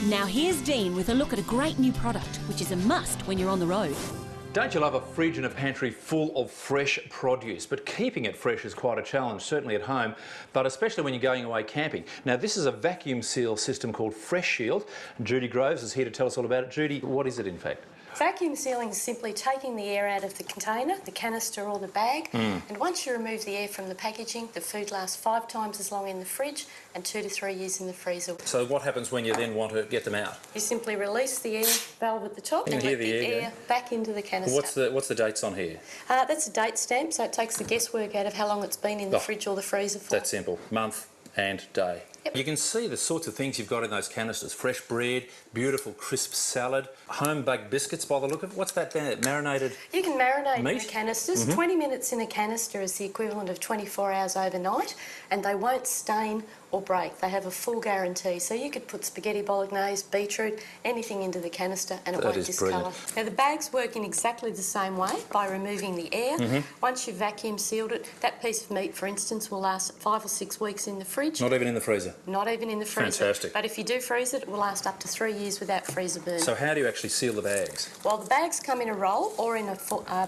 Now here's Dean with a look at a great new product, which is a must when you're on the road. Don't you love a fridge and a pantry full of fresh produce? But keeping it fresh is quite a challenge, certainly at home, but especially when you're going away camping. Now, this is a vacuum seal system called Freshield. Judie Groves is here to tell us all about it. Judie, what is it in fact? Vacuum sealing is simply taking the air out of the container, the canister or the bag, and once you remove the air from the packaging, the food lasts 5 times as long in the fridge and 2 to 3 years in the freezer. So what happens when you then want to get them out? You simply release the air valve at the top and let the air back into the canister. What's the dates on here? That's a date stamp, so it takes the guesswork out of how long it's been in the fridge or the freezer for. That's simple. Month and day. Yep. You can see the sorts of things you've got in those canisters. Fresh bread, beautiful crisp salad, home-baked biscuits by the look of it. What's that there? Marinated You can marinate meat? in the canisters. 20 minutes in a canister is the equivalent of 24 hours overnight, and they won't stain or break. They have a full guarantee. So you could put spaghetti bolognese, beetroot, anything into the canister and it won't discolour. Now the bags work in exactly the same way by removing the air. Once you've vacuum sealed it, that piece of meat, for instance, will last 5 or 6 weeks in the fridge. Not even in the freezer? Not even in the freezer. Fantastic. But if you do freeze it, it will last up to 3 years without freezer burn. So how do you actually seal the bags? Well, the bags come in a roll or in a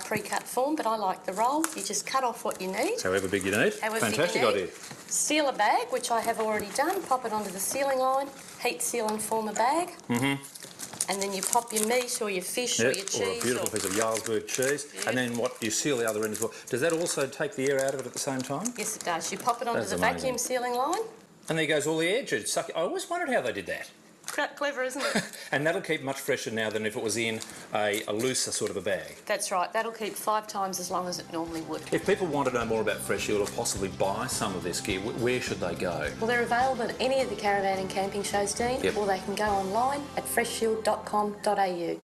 pre-cut form, but I like the roll. You just cut off what you need. However big you need. Fantastic idea. Seal a bag, which I have already done, pop it onto the sealing line, heat seal and form a bag, and then you pop your meat or your fish or your cheese. Or a beautiful piece of Jarlsberg cheese. And then what, you seal the other end as well. Does that also take the air out of it at the same time? Yes, it does. You pop it onto the vacuum sealing line. And there goes all the air, Jude. I always wondered how they did that. Clever, isn't it? And that'll keep much fresher now than if it was in a looser sort of a bag. That's right. That'll keep 5 times as long as it normally would. If people want to know more about Freshield or possibly buy some of this gear, where should they go? Well, they're available at any of the caravan and camping shows, Dean, or they can go online at freshield.com.au.